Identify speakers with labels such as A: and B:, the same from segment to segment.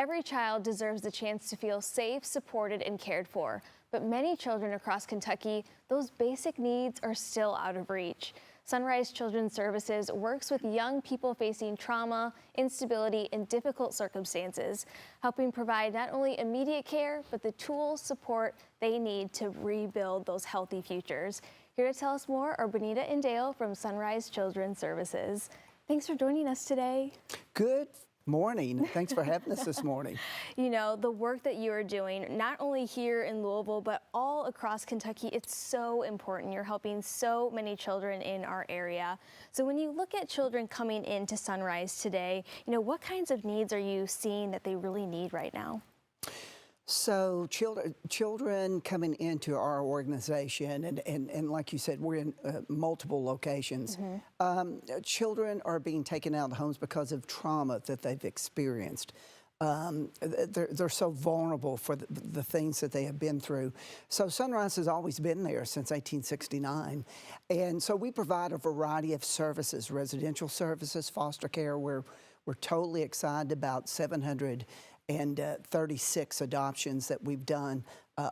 A: Every child deserves the chance to feel safe, supported, and cared for. But many children across Kentucky, those basic needs are still out of reach. Sunrise Children's Services works with young people facing trauma, instability, and difficult circumstances, helping provide not only immediate care, but the tools, support they need to rebuild those healthy futures. Here to tell us more are Benita and Dale from Sunrise Children's Services. Thanks for joining us today.
B: Good morning. Thanks for having us this morning.
A: You know, the work that you are doing, not only here in Louisville, but all across Kentucky, it's so important. You're helping so many children in our area. So when you look at children coming into Sunrise today, you know, what kinds of needs are you seeing that they really need right now?
B: So children coming into our organization, and like you said, we're in multiple locations. Children are being taken out of homes because of trauma that they've experienced. They're so vulnerable for the things that they have been through. So Sunrise has always been there since 1869. And so we provide a variety of services, residential services, foster care. We're totally excited about 736 adoptions that we've done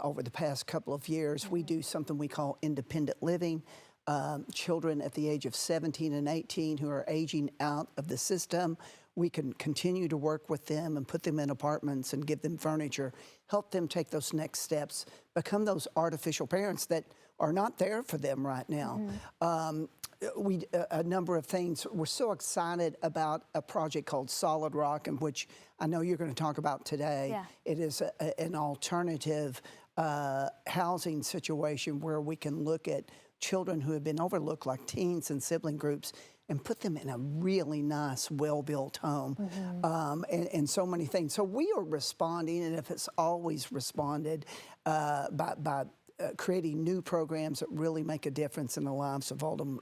B: over the past couple of years. We do something we call independent living. Children at the age of 17 and 18 who are aging out of the system, we can continue to work with them and put them in apartments and give them furniture, help them take those next steps, become those artificial parents that are not there for them right now. A number of things. We're so excited about a project called Solid Rock, in which I know you're going to talk about today.
A: Yeah.
B: It is an alternative housing situation where we can look at children who have been overlooked, like teens and sibling groups, and put them in a really nice, well-built home, and so many things. So we are responding, and if it's always responded by creating new programs that really make a difference in the lives of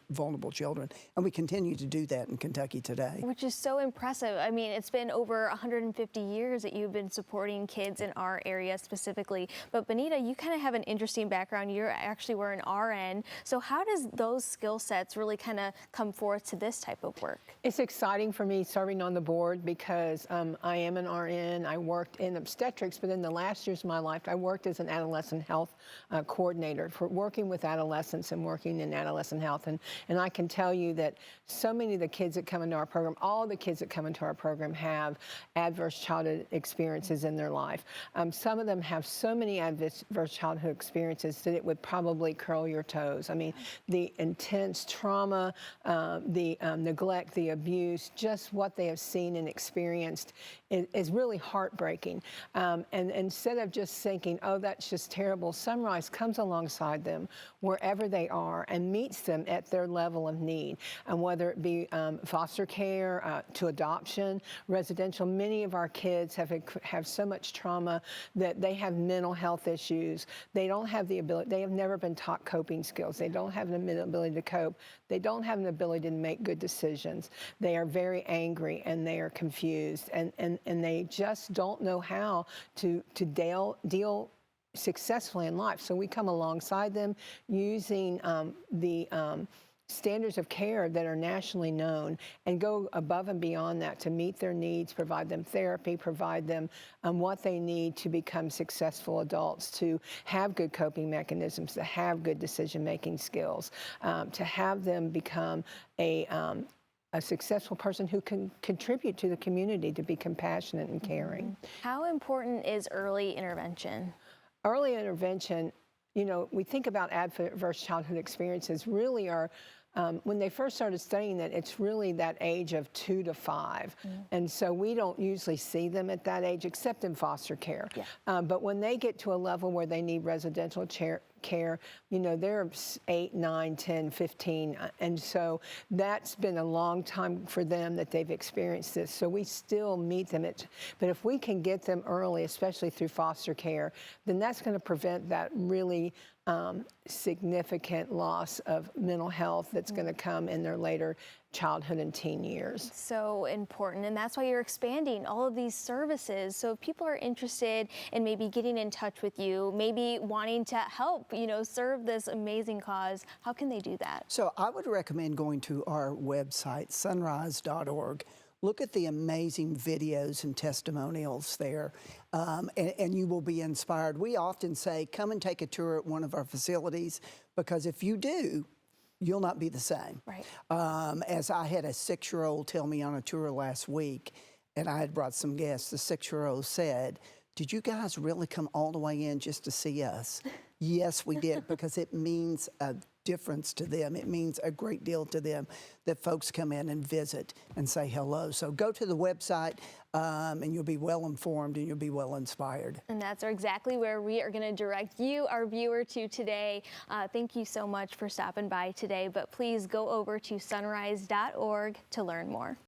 B: vulnerable children. And we continue to do that in Kentucky today. Which
A: is so impressive. I mean, it's been over 150 years that you've been supporting kids in our area specifically. But Benita, you kind of have an interesting background. You actually were an RN. So how does those skill sets really kind of come forth to this type of work?
C: It's exciting for me serving on the board because I am an RN. I worked in obstetrics, but in the last years of my life, I worked as an adolescent health coordinator for working with adolescents and working in adolescent health. And I can tell you that so many of the kids that come into our program, all the kids that come into our program have adverse childhood experiences in their life. Some of them have so many adverse childhood experiences that it would probably curl your toes. I mean, the intense trauma, the neglect, the abuse, just what they have seen and experienced is really heartbreaking. And instead of just thinking, oh, that's just terrible, Sunrise comes alongside them wherever they are and meets them at their level of need. And whether it be foster care to adoption, residential, many of our kids have so much trauma that they have mental health issues. They don't have the ability, they have never been taught coping skills. They don't have an ability to cope. They don't have an ability to make good decisions. They are very angry and they are confused and they just don't know how to deal successfully in life. So we come alongside them using the standards of care that are nationally known and go above and beyond that to meet their needs, provide them therapy, provide them what they need to become successful adults, to have good coping mechanisms, to have good decision-making skills, to have them become a successful person who can contribute to the community, to be compassionate and caring.
A: How important is early intervention?
C: Early intervention, you know, we think about adverse childhood experiences really are, when they first started studying that, it's really that age of 2 to 5. And so we don't usually see them at that age, except in foster care. But when they get to a level where they need residential care, you know, they're 8, 9, 10, 15. And so that's been a long time for them that they've experienced this. So we still meet them. But if we can get them early, especially through foster care, then that's going to prevent that really significant loss of mental health that's going to come in their later childhood and teen years.
A: So important, and that's why you're expanding all of these services. So if people are interested in maybe getting in touch with you, maybe wanting to help, you know, serve this amazing cause, how can they do that?
B: So I would recommend going to our website, sunrise.org. look at the amazing videos and testimonials there, and you will be inspired. We often say, come and take a tour at one of our facilities, because if you do, you'll not be the same.
A: Right.
B: As I had a 6-year-old tell me on a tour last week, and I had brought some guests, the 6-year-old said, "Did you guys really come all the way in just to see us?" Yes, we did, because it means a difference to them. It means a great deal to them that folks come in and visit and say hello. So go to the website, and you'll be well informed and you'll be well inspired.
A: And that's exactly where we are going to direct you, our viewer, to today. Thank you so much for stopping by today, but please go over to sunrise.org to learn more.